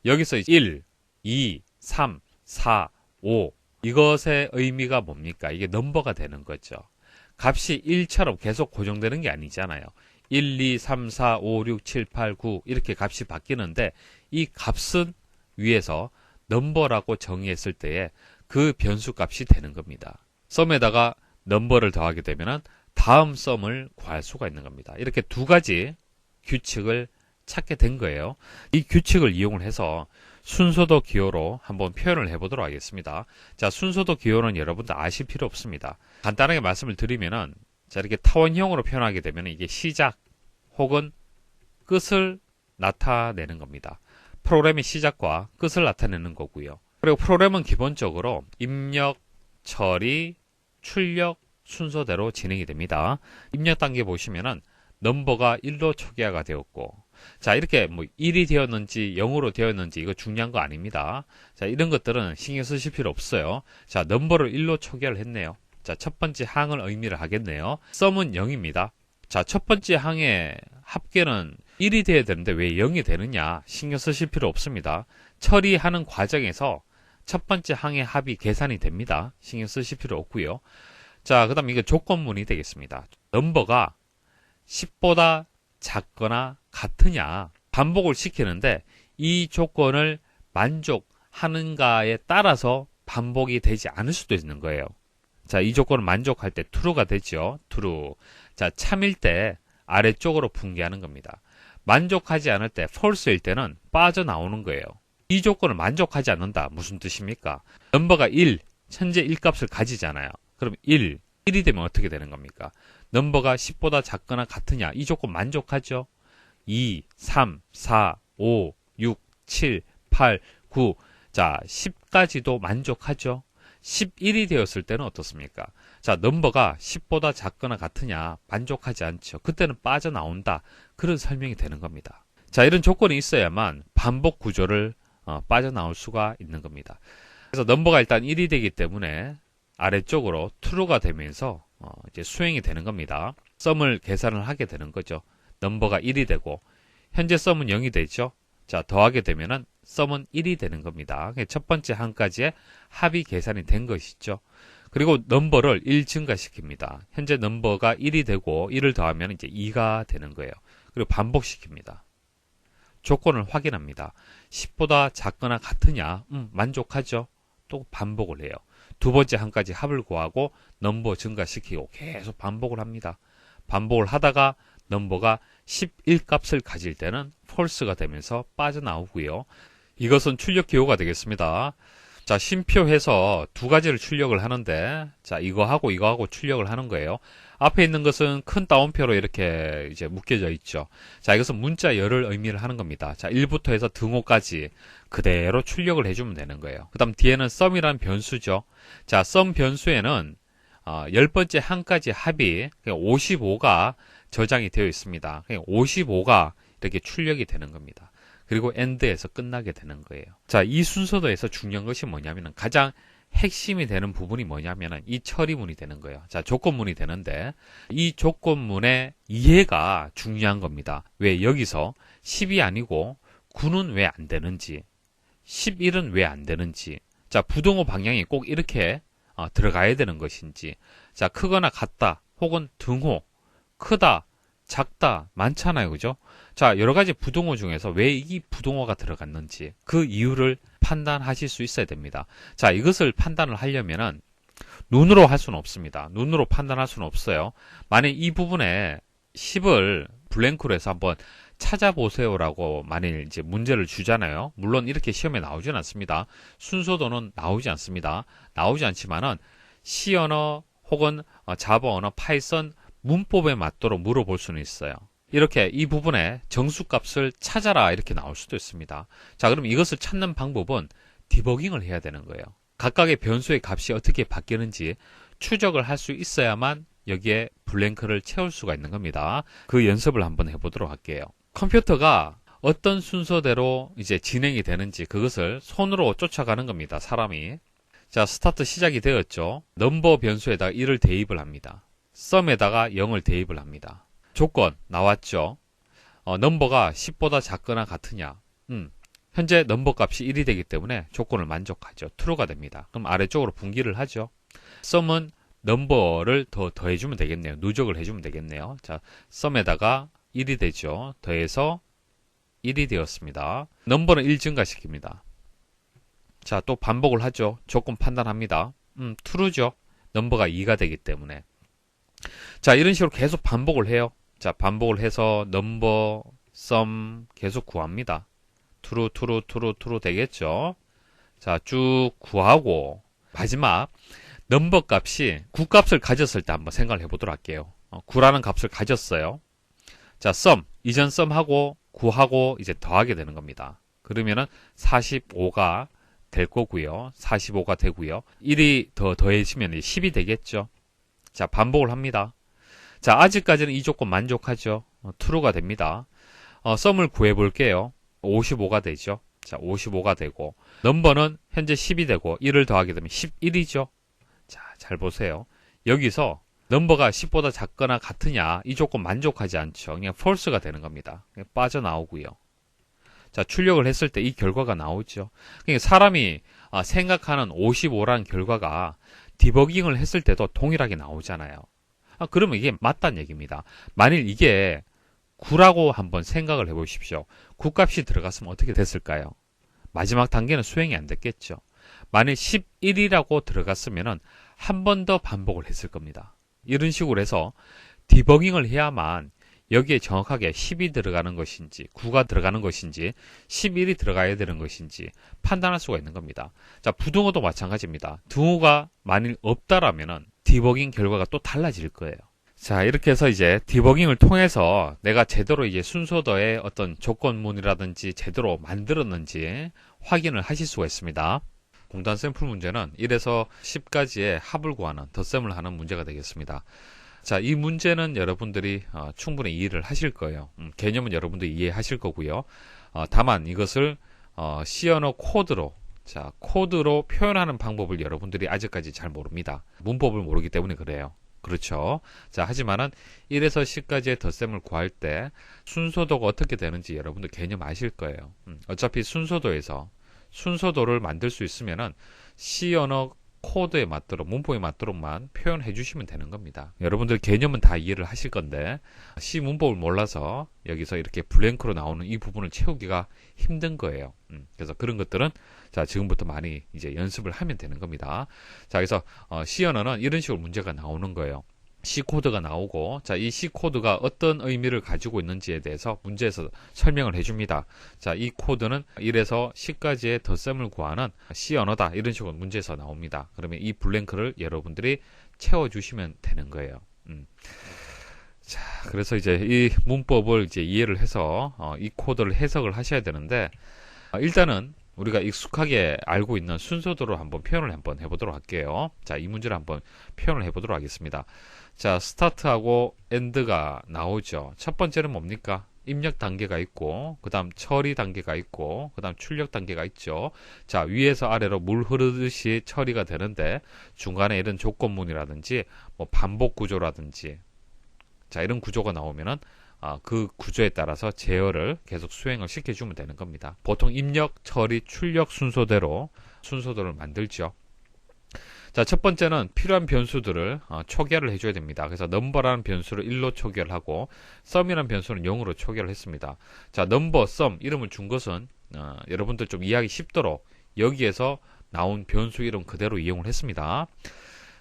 여기서 1, 2, 3, 4, 5 이것의 의미가 뭡니까? 이게 넘버가 되는 거죠. 값이 1처럼 계속 고정되는 게 아니잖아요. 1, 2, 3, 4, 5, 6, 7, 8, 9 이렇게 값이 바뀌는데 이 값은 위에서 넘버라고 정의했을 때에 그 변수 값이 되는 겁니다. 썸에다가 넘버를 더하게 되면은 다음 썸을 구할 수가 있는 겁니다. 이렇게 두 가지 규칙을 찾게 된 거예요. 이 규칙을 이용을 해서 순서도 기호로 한번 표현을 해보도록 하겠습니다. 자, 순서도 기호는 여러분들 아실 필요 없습니다. 간단하게 말씀을 드리면은, 자, 이렇게 타원형으로 표현하게 되면 이게 시작 혹은 끝을 나타내는 겁니다. 프로그램의 시작과 끝을 나타내는 거고요. 그리고 프로그램은 기본적으로 입력, 처리, 출력 순서대로 진행이 됩니다. 입력 단계 보시면은 넘버가 1로 초기화가 되었고, 자, 이렇게 뭐 1이 되었는지 0으로 되었는지 이거 중요한 거 아닙니다. 자, 이런 것들은 신경 쓰실 필요 없어요. 자, 넘버를 1로 초기화를 했네요. 자, 첫 번째 항을 의미를 하겠네요. 썸은 0입니다. 자, 첫 번째 항의 합계는 1이 돼야 되는데 왜 0이 되느냐? 신경 쓰실 필요 없습니다. 처리하는 과정에서 첫 번째 항의 합이 계산이 됩니다. 신경 쓰실 필요 없고요. 자, 그 다음 이거 조건문이 되겠습니다. 넘버가 10보다 작거나 같으냐 반복을 시키는데 이 조건을 만족하는가에 따라서 반복이 되지 않을 수도 있는 거예요. 자, 이 조건을 만족할 때 true가 되죠. true. 자, 참일 때 아래쪽으로 붕괴하는 겁니다. 만족하지 않을 때 false일 때는 빠져나오는 거예요. 이 조건을 만족하지 않는다. 무슨 뜻입니까? 넘버가 1, 현재 1값을 가지잖아요. 그럼 1이 되면 어떻게 되는 겁니까? 넘버가 10보다 작거나 같으냐? 이 조건 만족하죠? 2, 3, 4, 5, 6, 7, 8, 9. 자, 10까지도 만족하죠? 11이 되었을 때는 어떻습니까? 자, 넘버가 10보다 작거나 같으냐? 만족하지 않죠. 그때는 빠져나온다. 그런 설명이 되는 겁니다. 자, 이런 조건이 있어야만 반복 구조를 빠져나올 수가 있는 겁니다. 그래서 넘버가 일단 1이 되기 때문에 아래쪽으로 true가 되면서 이제 수행이 되는 겁니다. 썸을 계산을 하게 되는 거죠. 넘버가 1이 되고 현재 썸은 0이 되죠. 자, 더하게 되면은 썸은 1이 되는 겁니다. 첫 번째 항까지의 합이 계산이 된 것이죠. 그리고 넘버를 1 증가시킵니다. 현재 넘버가 1이 되고 1을 더하면 이제 2가 되는 거예요. 그리고 반복시킵니다. 조건을 확인합니다. 10보다 작거나 같으냐? 만족하죠. 또 반복을 해요. 두 번째 항까지 합을 구하고 넘버 증가시키고 계속 반복을 합니다. 반복을 하다가 넘버가 11 값을 가질 때는 false가 되면서 빠져나오고요. 이것은 출력 기호가 되겠습니다. 자, 쉼표해서 두 가지를 출력을 하는데, 자, 이거하고 출력을 하는 거예요. 앞에 있는 것은 큰 따옴표로 이렇게 이제 묶여져 있죠. 자, 이것은 문자 열을 의미를 하는 겁니다. 자, 1부터 해서 등호까지 그대로 출력을 해주면 되는 거예요. 그 다음 뒤에는 썸이라는 변수죠. 자, 썸 변수에는 10번째 항까지 합이 55가 저장이 되어 있습니다. 55가 이렇게 출력이 되는 겁니다. 그리고 end에서 끝나게 되는 거예요. 자, 이 순서도에서 중요한 것이 뭐냐면 가장 핵심이 되는 부분이 뭐냐면 이 처리문이 되는 거예요. 자, 조건문이 되는데 이 조건문의 이해가 중요한 겁니다. 왜 여기서 10이 아니고 9는 왜 안 되는지, 11은 왜 안 되는지, 자, 부등호 방향이 꼭 이렇게 들어가야 되는 것인지, 자, 크거나 같다 혹은 등호, 크다, 작다 많잖아요. 그죠? 자, 여러 가지 부등호 중에서 왜 이 부등호가 들어갔는지 그 이유를 판단하실 수 있어야 됩니다. 자, 이것을 판단을 하려면은 눈으로 할 수는 없습니다. 눈으로 판단할 수는 없어요. 만약 이 부분에 10을 블랭크로 해서 한번 찾아보세요라고 만일 이제 문제를 주잖아요. 물론 이렇게 시험에 나오진 않습니다. 순서도는 나오지 않습니다. 나오지 않지만은 C 언어 혹은 자바 언어, 파이썬 문법에 맞도록 물어볼 수는 있어요. 이렇게 이 부분에 정수값을 찾아라 이렇게 나올 수도 있습니다. 자, 그럼 이것을 찾는 방법은 디버깅을 해야 되는 거예요. 각각의 변수의 값이 어떻게 바뀌는지 추적을 할 수 있어야만 여기에 블랭크를 채울 수가 있는 겁니다. 그 연습을 한번 해보도록 할게요. 컴퓨터가 어떤 순서대로 이제 진행이 되는지 그것을 손으로 쫓아가는 겁니다. 사람이. 자, 스타트 시작이 되었죠. 넘버 변수에다가 1을 대입을 합니다. 썸에다가 0을 대입을 합니다. 조건 나왔죠. 넘버가 10보다 작거나 같으냐. 현재 넘버 값이 1이 되기 때문에 조건을 만족하죠. true가 됩니다. 그럼 아래쪽으로 분기를 하죠. 썸은 넘버를 더 더해주면 되겠네요. 누적을 해주면 되겠네요. 자, 썸에다가 1이 되죠. 더해서 1이 되었습니다. 넘버는 1 증가시킵니다. 자, 또 반복을 하죠. 조건 판단합니다. true죠. 넘버가 2가 되기 때문에. 자, 이런 식으로 계속 반복을 해요. 자, 반복을 해서 넘버, 썸 계속 구합니다. true 되겠죠? 자, 쭉 구하고 마지막 넘버 값이 9값을 가졌을 때 한번 생각을 해보도록 할게요. 9라는 값을 가졌어요. 자, sum, 이전 sum하고 9하고 이제 더하게 되는 겁니다. 그러면은 45가 될 거고요. 45가 되고요. 1이 더 더해지면 10이 되겠죠. 자, 반복을 합니다. 자, 아직까지는 이 조건 만족하죠. true가 됩니다. sum을 구해 볼게요. 55가 되죠. 자, 55가 되고 넘버는 현재 10이 되고 1을 더하게 되면 11이죠. 자, 잘 보세요. 여기서 넘버가 10보다 작거나 같으냐 이 조건 만족하지 않죠. 그냥 false가 되는 겁니다. 그냥 빠져나오고요. 자, 출력을 했을 때 이 결과가 나오죠. 그러니까 사람이 생각하는 55라는 결과가 디버깅을 했을 때도 동일하게 나오잖아요. 그러면 이게 맞다는 얘기입니다. 만일 이게 9라고 한번 생각을 해보십시오. 9값이 들어갔으면 어떻게 됐을까요? 마지막 단계는 수행이 안 됐겠죠. 만일 11이라고 들어갔으면 한 번 더 반복을 했을 겁니다. 이런 식으로 해서 디버깅을 해야만 여기에 정확하게 10이 들어가는 것인지 9가 들어가는 것인지 11이 들어가야 되는 것인지 판단할 수가 있는 겁니다. 자, 부등호도 마찬가지입니다. 등호가 만일 없다라면 디버깅 결과가 또 달라질 거예요. 자, 이렇게 해서 이제 디버깅을 통해서 내가 제대로 이제 순서도의 어떤 조건문이라든지 제대로 만들었는지 확인을 하실 수가 있습니다. 공단 샘플 문제는 1에서 10까지의 합을 구하는 덧셈을 하는 문제가 되겠습니다. 자, 이 문제는 여러분들이 충분히 이해를 하실 거예요. 개념은 여러분들이 이해하실 거고요. 다만 이것을 C 언어 코드로 코드로 표현하는 방법을 여러분들이 아직까지 잘 모릅니다. 문법을 모르기 때문에 그래요. 그렇죠. 자, 하지만은 1에서 10까지의 덧셈을 구할 때 순서도가 어떻게 되는지 여러분들 개념 아실 거예요. 어차피 순서도에서 순서도를 만들 수 있으면은 C 언어 코드에 맞도록 문법에 맞도록만 표현해 주시면 되는 겁니다. 여러분들 개념은 다 이해를 하실 건데 C 문법을 몰라서 여기서 이렇게 블랭크로 나오는 이 부분을 채우기가 힘든 거예요. 그래서 그런 것들은 자, 지금부터 많이 이제 연습을 하면 되는 겁니다. 자, 그래서 C 언어는 이런 식으로 문제가 나오는 거예요. C 코드가 나오고, 자, 이 C 코드가 어떤 의미를 가지고 있는지에 대해서 문제에서 설명을 해줍니다. 자, 이 코드는 1에서 10까지의 덧셈을 구하는 C 언어다. 이런 식으로 문제에서 나옵니다. 그러면 이 블랭크를 여러분들이 채워주시면 되는 거예요. 자, 그래서 이제 이 문법을 이제 이해를 해서 이 코드를 해석을 하셔야 되는데, 일단은 우리가 익숙하게 알고 있는 순서도로 한번 표현을 한번 해보도록 할게요. 자, 이 문제를 한번 표현을 해보도록 하겠습니다. 자, 스타트하고 엔드가 나오죠. 첫 번째는 뭡니까? 입력 단계가 있고, 그 다음 처리 단계가 있고, 그 다음 출력 단계가 있죠. 자, 위에서 아래로 물 흐르듯이 처리가 되는데, 중간에 이런 조건문이라든지, 뭐 반복 구조라든지, 자, 이런 구조가 나오면은, 그 구조에 따라서 제어를 계속 수행을 시켜주면 되는 겁니다. 보통 입력, 처리, 출력 순서대로 순서도를 만들죠. 자, 첫 번째는 필요한 변수들을 초기화를 해줘야 됩니다. 그래서 넘버라는 변수를 1로 초기화를 하고 sum이라는 변수는 0으로 초기화를 했습니다. 자, 넘버, sum 이름을 준 것은 여러분들 좀 이해하기 쉽도록 여기에서 나온 변수 이름 그대로 이용을 했습니다.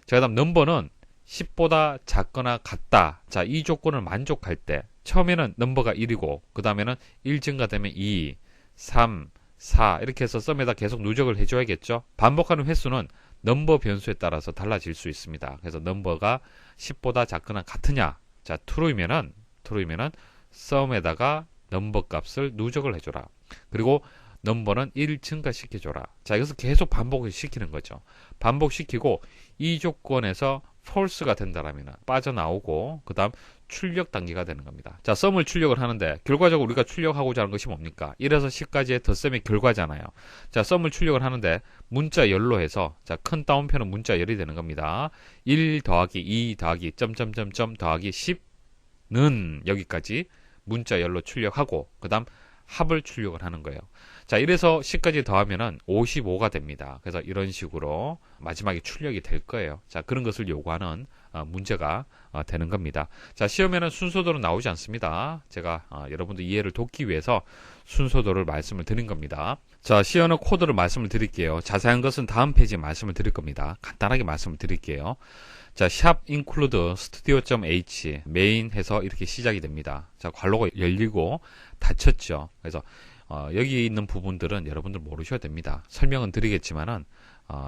자, 그 다음 넘버는 10보다 작거나 같다. 자, 이 조건을 만족할 때 처음에는 넘버가 1이고 그 다음에는 1 증가되면 2, 3, 4 이렇게 해서 썸에다 계속 누적을 해줘야겠죠. 반복하는 횟수는 넘버 변수에 따라서 달라질 수 있습니다. 그래서 넘버가 10보다 작거나 같으냐. 자, true이면은 썸에다가 넘버 값을 누적을 해줘라. 그리고 넘버는 1 증가시켜줘라. 자, 이것을 계속 반복을 시키는 거죠. 반복시키고 이 조건에서 false가 된다라면 빠져나오고 그 다음 출력 단계가 되는 겁니다. 자, 썸을 출력을 하는데 결과적으로 우리가 출력하고자 하는 것이 뭡니까? 1에서 10까지의 덧셈의 결과잖아요. 자, 썸을 출력을 하는데 문자 열로 해서 자, 큰 따옴표는 문자 열이 되는 겁니다. 1 더하기 2 더하기 점점점점 더하기 10는 여기까지 문자 열로 출력하고 그 다음 합을 출력을 하는 거예요. 자, 1에서 10까지 더하면은 55가 됩니다. 그래서 이런 식으로 마지막에 출력이 될 거예요. 자, 그런 것을 요구하는 문제가 되는 겁니다. 자, 시험에는 순서도로 나오지 않습니다. 제가 여러분들 이해를 돕기 위해서 순서도를 말씀을 드린 겁니다. 자, 시연어 코드를 말씀을 드릴게요. 자세한 것은 다음 페이지에 말씀을 드릴 겁니다. 간단하게 말씀을 드릴게요. 자, 샵 include studio.h 메인 해서 이렇게 시작이 됩니다. 자, 괄호가 열리고 닫혔죠. 그래서 여기 있는 부분들은 여러분들 모르셔도 됩니다. 설명은 드리겠지만은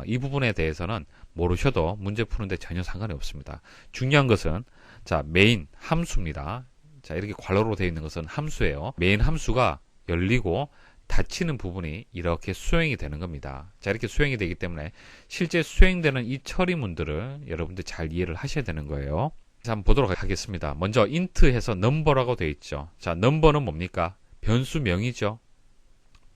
이 부분에 대해서는 모르셔도 문제 푸는데 전혀 상관이 없습니다. 중요한 것은 자, 메인 함수입니다. 자, 이렇게 괄호로 되어 있는 것은 함수예요. 메인 함수가 열리고 닫히는 부분이 이렇게 수행이 되는 겁니다. 자, 이렇게 수행이 되기 때문에 실제 수행되는 이 처리문들을 여러분들 잘 이해를 하셔야 되는 거예요. 자, 한번 보도록 하겠습니다. 먼저 int 해서 number라고 되어 있죠. 자, number는 뭡니까? 변수명이죠.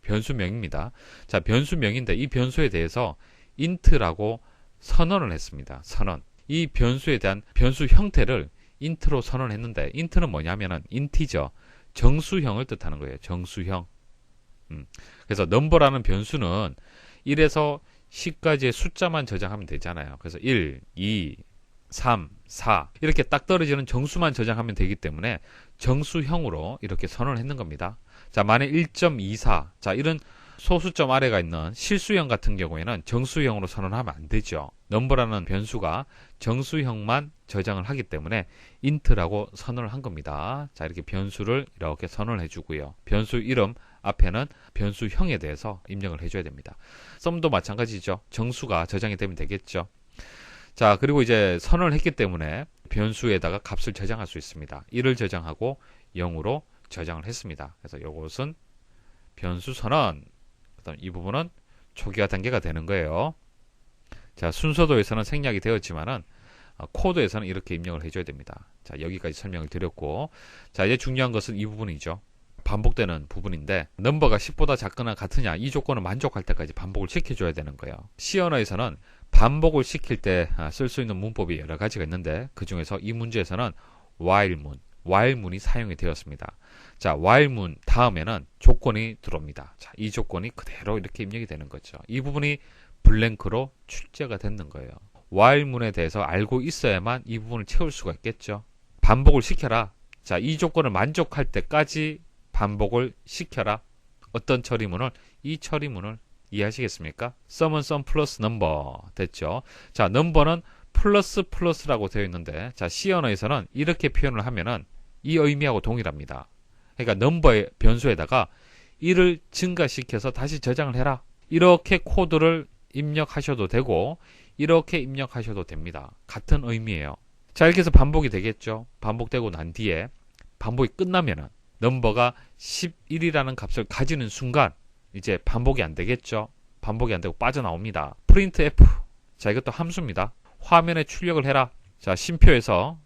변수명입니다. 자, 변수명인데 이 변수에 대해서 int라고 선언을 했습니다. 선언. 이 변수에 대한 변수 형태를 int로 선언했는데 int는 뭐냐면은 integer, 정수형을 뜻하는 거예요. 정수형. 그래서 number라는 변수는 1에서 10까지의 숫자만 저장하면 되잖아요. 그래서 1, 2, 3, 4 이렇게 딱 떨어지는 정수만 저장하면 되기 때문에 정수형으로 이렇게 선언을 했는 겁니다. 자, 만약 1.24 자, 이런 소수점 아래가 있는 실수형 같은 경우에는 정수형으로 선언하면 안 되죠. number라는 변수가 정수형만 저장을 하기 때문에 int라고 선언을 한 겁니다. 자, 이렇게 변수를 이렇게 선언을 해주고요. 변수 이름 앞에는 변수형에 대해서 입력을 해줘야 됩니다. sum도 마찬가지죠. 정수가 저장이 되면 되겠죠. 자, 그리고 이제 선언을 했기 때문에 변수에다가 값을 저장할 수 있습니다. 1을 저장하고 0으로 저장을 했습니다. 그래서 이것은 변수 선언, 그다음 이 부분은 초기화 단계가 되는 거예요. 자, 순서도에서는 생략이 되었지만은 코드에서는 이렇게 입력을 해줘야 됩니다. 자, 여기까지 설명을 드렸고, 자, 이제 중요한 것은 이 부분이죠. 반복되는 부분인데 넘버가 10보다 작거나 같으냐 이 조건을 만족할 때까지 반복을 시켜줘야 되는 거예요. C 언어에서는 반복을 시킬 때 쓸 수 있는 문법이 여러 가지가 있는데 그 중에서 이 문제에서는 while문이 사용이 되었습니다. 자, while문 다음에는 조건이 들어옵니다. 자, 이 조건이 그대로 이렇게 입력이 되는 거죠. 이 부분이 블랭크로 출제가 되는 거예요. while문에 대해서 알고 있어야만 이 부분을 채울 수가 있겠죠. 반복을 시켜라. 자, 이 조건을 만족할 때까지 반복을 시켜라. 어떤 처리문을? 이 처리문을 이해하시겠습니까? sum은 sum 플러스 number 됐죠. 자, number는 플러스 플러스라고 되어 있는데 자, C 언어에서는 이렇게 표현을 하면은 이 의미하고 동일합니다. 그러니까 number의 변수에다가 1을 증가시켜서 다시 저장을 해라. 이렇게 코드를 입력하셔도 되고 이렇게 입력하셔도 됩니다. 같은 의미예요. 자, 이렇게 해서 반복이 되겠죠. 반복되고 난 뒤에 반복이 끝나면은 넘버가 11이라는 값을 가지는 순간 이제 반복이 안 되겠죠. 반복이 안 되고 빠져나옵니다. printf. 자, 이것도 함수입니다. 화면에 출력을 해라. 자, 심표에서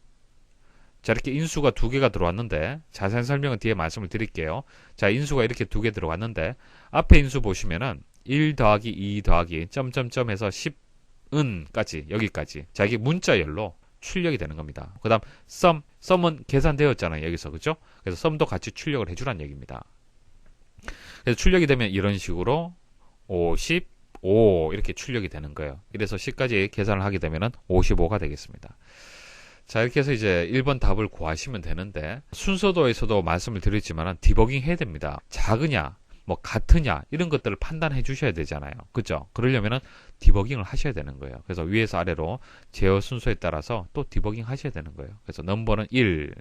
자, 이렇게 인수가 2개가 들어왔는데 자세한 설명은 뒤에 말씀을 드릴게요. 자, 인수가 이렇게 2개 들어왔는데 앞에 인수 보시면은 1 더하기 2 더하기 점점점 해서 10은까지 여기까지. 자, 이게 문자열로 출력이 되는 겁니다. 그 다음 sum은 계산되었잖아요. 여기서 그죠? 그래서 sum도 같이 출력을 해주란 얘기입니다. 그래서 출력이 되면 이런 식으로 55 이렇게 출력이 되는 거예요. 이래서 10까지 계산을 하게 되면 55가 되겠습니다. 자, 이렇게 해서 이제 1번 답을 구하시면 되는데 순서도에서도 말씀을 드렸지만 디버깅 해야 됩니다. 작으냐 뭐 같으냐 이런 것들을 판단해 주셔야 되잖아요. 그죠? 그러려면은 디버깅을 하셔야 되는 거예요. 그래서 위에서 아래로 제어 순서에 따라서 또 디버깅 하셔야 되는 거예요. 그래서 넘버는 1,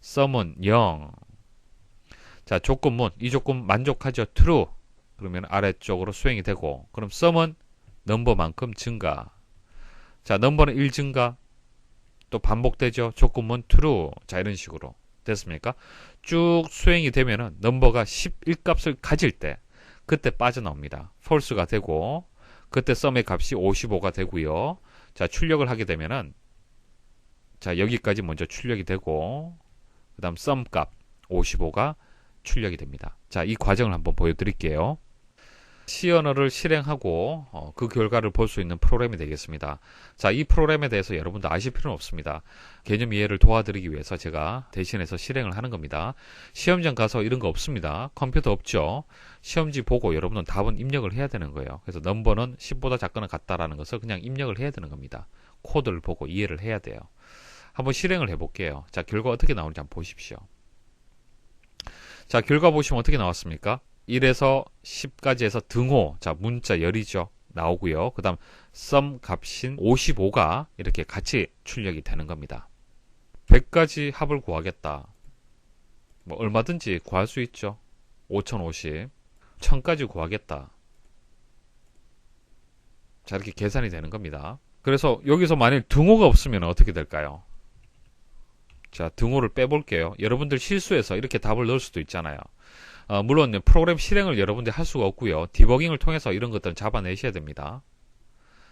sum은 0. 자, 조건문 이 조건 만족하죠? true. 그러면 아래쪽으로 수행이 되고 그럼 sum은 넘버만큼 증가. 자, 넘버는 1 증가. 또 반복되죠? 조건문 true. 자, 이런 식으로 됐습니까? 쭉 수행이 되면은 넘버가 11값을 가질 때 그때 빠져나옵니다. false가 되고 그때 sum의 값이 55가 되고요. 자, 출력을 하게 되면은 자, 여기까지 먼저 출력이 되고 그다음 sum 값 55가 출력이 됩니다. 자, 이 과정을 한번 보여드릴게요. C 언어를 실행하고 그 결과를 볼 수 있는 프로그램이 되겠습니다. 자, 이 프로그램에 대해서 여러분도 아실 필요는 없습니다. 개념 이해를 도와드리기 위해서 제가 대신해서 실행을 하는 겁니다. 시험장 가서 이런 거 없습니다. 컴퓨터 없죠. 시험지 보고 여러분은 답은 입력을 해야 되는 거예요. 그래서 넘버는 10보다 작거나 같다라는 것을 그냥 입력을 해야 되는 겁니다. 코드를 보고 이해를 해야 돼요. 한번 실행을 해볼게요. 자, 결과 어떻게 나오는지 한번 보십시오. 자, 결과 보시면 어떻게 나왔습니까? 1에서 10까지 해서 등호, 자, 문자 열이죠. 나오고요. 그 다음 썸 값인 55가 이렇게 같이 출력이 되는 겁니다. 100가지 합을 구하겠다. 뭐 얼마든지 구할 수 있죠. 5050. 1000까지 구하겠다. 자, 이렇게 계산이 되는 겁니다. 그래서 여기서 만일 등호가 없으면 어떻게 될까요? 자, 등호를 빼볼게요. 여러분들 실수해서 이렇게 답을 넣을 수도 있잖아요. 물론 프로그램 실행을 여러분들이 할 수가 없고요. 디버깅을 통해서 이런 것들은 잡아내셔야 됩니다.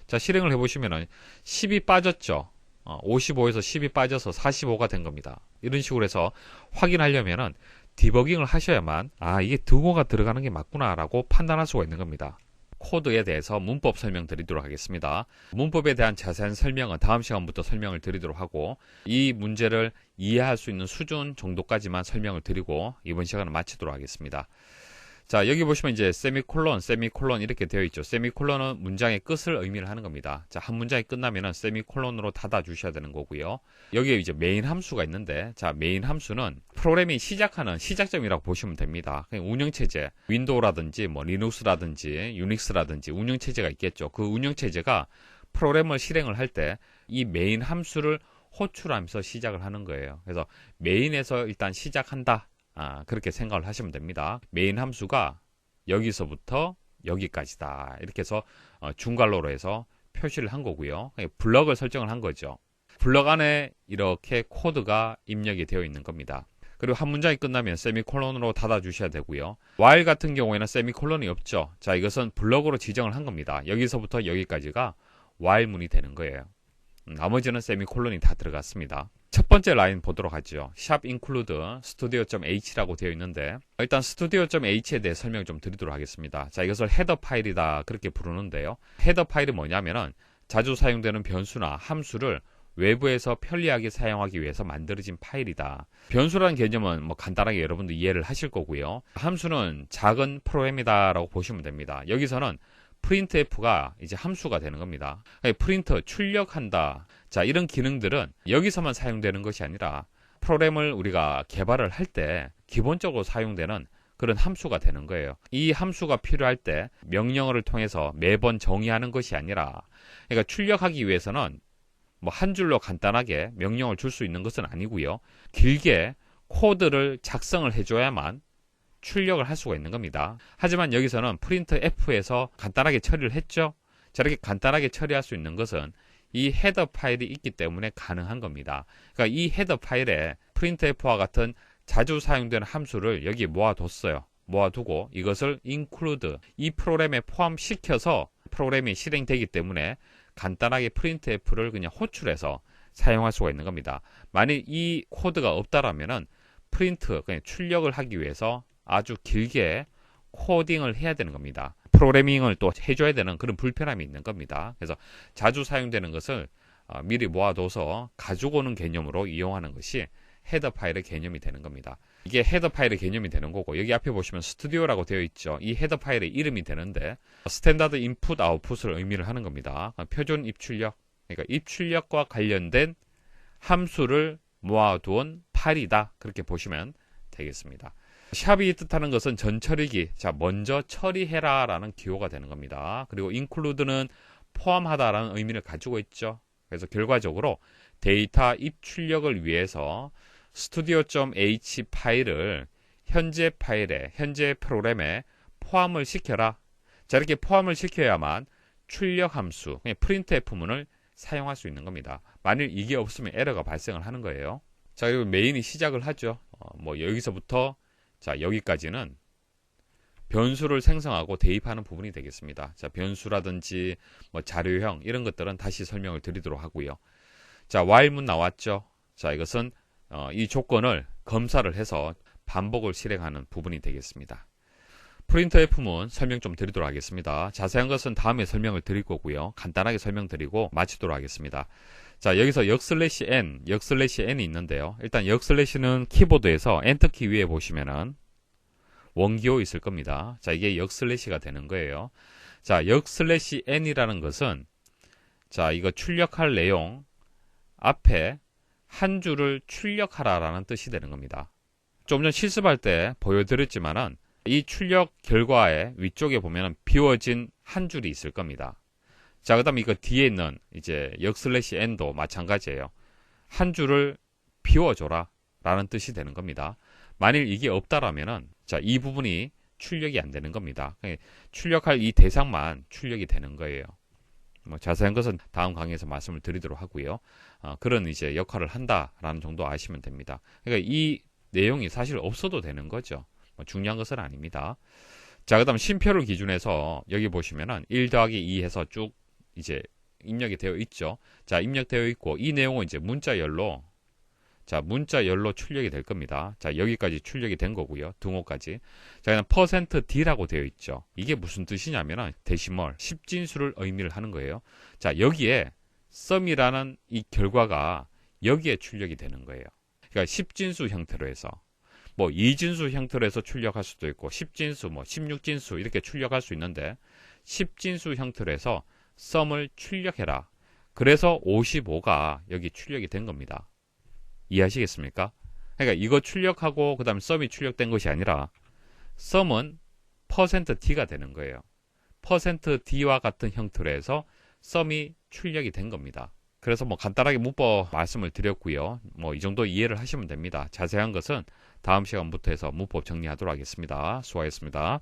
자, 실행을 해보시면은 10이 빠졌죠. 55에서 10이 빠져서 45가 된 겁니다. 이런 식으로 해서 확인하려면은 디버깅을 하셔야만 이게 등호가 들어가는 게 맞구나 라고 판단할 수가 있는 겁니다. 코드에 대해서 문법 설명드리도록 하겠습니다. 문법에 대한 자세한 설명은 다음 시간부터 설명을 드리도록 하고, 이 문제를 이해할 수 있는 수준 정도까지만 설명을 드리고 이번 시간을 마치도록 하겠습니다. 자, 여기 보시면 이제 세미콜론 이렇게 되어 있죠. 세미콜론은 문장의 끝을 의미를 하는 겁니다. 자, 한 문장이 끝나면은 세미콜론으로 닫아 주셔야 되는 거고요. 여기에 이제 메인 함수가 있는데, 자, 메인 함수는 프로그램이 시작하는 시작점이라고 보시면 됩니다. 운영체제, 윈도우라든지 뭐 리눅스라든지 유닉스라든지 운영체제가 있겠죠. 그 운영체제가 프로그램을 실행을 할 때 이 메인 함수를 호출하면서 시작을 하는 거예요. 그래서 메인에서 일단 시작한다. 그렇게 생각을 하시면 됩니다. 메인 함수가 여기서부터 여기까지다. 이렇게 해서 중괄호로 해서 표시를 한 거고요. 블럭을 설정을 한 거죠. 블럭 안에 이렇게 코드가 입력이 되어 있는 겁니다. 그리고 한 문장이 끝나면 세미콜론으로 닫아 주셔야 되고요. while 같은 경우에는 세미콜론이 없죠. 자, 이것은 블럭으로 지정을 한 겁니다. 여기서부터 여기까지가 while 문이 되는 거예요. 나머지는 세미콜론이 다 들어갔습니다. 첫 번째 라인 보도록 하죠. 샵 include studio.h라고 되어 있는데, 일단 studio.h에 대해 설명 좀 드리도록 하겠습니다. 자, 이것을 헤더 파일이다 그렇게 부르는데요. 헤더 파일이 뭐냐면은 자주 사용되는 변수나 함수를 외부에서 편리하게 사용하기 위해서 만들어진 파일이다. 변수라는 개념은 뭐 간단하게 여러분도 이해를 하실 거고요. 함수는 작은 프로그램이다라고 보시면 됩니다. 여기서는 printf가 이제 함수가 되는 겁니다. 프린트, 출력한다. 자, 이런 기능들은 여기서만 사용되는 것이 아니라 프로그램을 우리가 개발을 할 때 기본적으로 사용되는 그런 함수가 되는 거예요. 이 함수가 필요할 때 명령어를 통해서 매번 정의하는 것이 아니라, 그러니까 출력하기 위해서는 뭐 한 줄로 간단하게 명령을 줄 수 있는 것은 아니고요. 길게 코드를 작성을 해줘야만 출력을 할 수가 있는 겁니다. 하지만 여기서는 printf에서 간단하게 처리를 했죠. 저렇게 간단하게 처리할 수 있는 것은 이 헤더 파일이 있기 때문에 가능한 겁니다. 그러니까 이 헤더 파일에 printf와 같은 자주 사용되는 함수를 여기 모아뒀어요. 모아두고 이것을 include, 이 프로그램에 포함시켜서 프로그램이 실행되기 때문에 간단하게 printf를 그냥 호출해서 사용할 수가 있는 겁니다. 만일 이 코드가 없다라면은 프린트, 그냥 출력을 하기 위해서 아주 길게 코딩을 해야 되는 겁니다. 프로그래밍을 또 해줘야 되는 그런 불편함이 있는 겁니다. 그래서 자주 사용되는 것을 미리 모아둬서 가지고 오는 개념으로 이용하는 것이 헤더 파일의 개념이 되는 겁니다. 이게 헤더 파일의 개념이 되는 거고, 여기 앞에 보시면 스튜디오라고 되어 있죠. 이 헤더 파일의 이름이 되는데 스탠다드 인풋 아웃풋을 의미를 하는 겁니다. 표준 입출력, 그러니까 입출력과 관련된 함수를 모아두은 파일이다. 그렇게 보시면 되겠습니다. 샵이 뜻하는 것은 전처리기, 자, 먼저 처리해라 라는 기호가 되는 겁니다. 그리고 include는 포함하다 라는 의미를 가지고 있죠. 그래서 결과적으로 데이터 입출력을 위해서 studio.h 파일을 현재 파일에, 현재 프로그램에 포함을 시켜라. 자, 이렇게 포함을 시켜야만 출력 함수, printf문을 사용할 수 있는 겁니다. 만일 이게 없으면 에러가 발생을 하는 거예요. 자, 그리고 메인이 시작을 하죠. 뭐 여기서부터 자, 여기까지는 변수를 생성하고 대입하는 부분이 되겠습니다. 자, 변수라든지 뭐 자료형 이런 것들은 다시 설명을 드리도록 하고요. 자, while문 나왔죠. 자, 이것은 이 조건을 검사를 해서 반복을 실행하는 부분이 되겠습니다. printf문 설명 좀 드리도록 하겠습니다. 자세한 것은 다음에 설명을 드릴 거고요. 간단하게 설명드리고 마치도록 하겠습니다. 자, 여기서 역슬래시 n이 있는데요. 일단 역슬래시는 키보드에서 엔터키 위에 보시면은 원기호 있을 겁니다. 자, 이게 역슬래시가 되는 거예요. 자, 역슬래시 n이라는 것은, 자, 이거 출력할 내용 앞에 한 줄을 출력하라 라는 뜻이 되는 겁니다. 좀 전 실습할 때 보여드렸지만은 이 출력 결과의 위쪽에 보면 비워진 한 줄이 있을 겁니다. 자, 그 다음에 이거 뒤에 있는 이제 역/n도 마찬가지예요. 한 줄을 비워줘라 라는 뜻이 되는 겁니다. 만일 이게 없다라면은, 자, 이 부분이 출력이 안 되는 겁니다. 출력할 이 대상만 출력이 되는 거예요. 뭐 자세한 것은 다음 강의에서 말씀을 드리도록 하고요. 그런 이제 역할을 한다라는 정도 아시면 됩니다. 그러니까 이 내용이 사실 없어도 되는 거죠. 뭐 중요한 것은 아닙니다. 자, 그 다음 쉼표를 기준해서 여기 보시면은 1 더하기 2 해서 쭉 이제 입력이 되어 있죠. 자, 입력되어 있고 이 내용은 이제 문자열로, 자, 문자열로 출력이 될 겁니다. 자, 여기까지 출력이 된 거고요. 등호까지. 자, 그냥 %D라고 되어 있죠. 이게 무슨 뜻이냐면은 데시멀, 십진수를 의미를 하는 거예요. 자, 여기에 sum이라는 이 결과가 여기에 출력이 되는 거예요. 그러니까 십진수 형태로 해서 뭐 이진수 형태로 해서 출력할 수도 있고 십진수, 뭐 16진수 이렇게 출력할 수 있는데 십진수 형태로 해서 sum을 출력해라. 그래서 55가 여기 출력이 된 겁니다. 이해하시겠습니까? 그러니까 이거 출력하고 그 다음에 sum이 출력된 것이 아니라 sum은 %D가 되는 거예요. %D와 같은 형태로 해서 sum이 출력이 된 겁니다. 그래서 뭐 간단하게 문법 말씀을 드렸고요. 뭐 이 정도 이해를 하시면 됩니다. 자세한 것은 다음 시간부터 해서 문법 정리하도록 하겠습니다. 수고하셨습니다.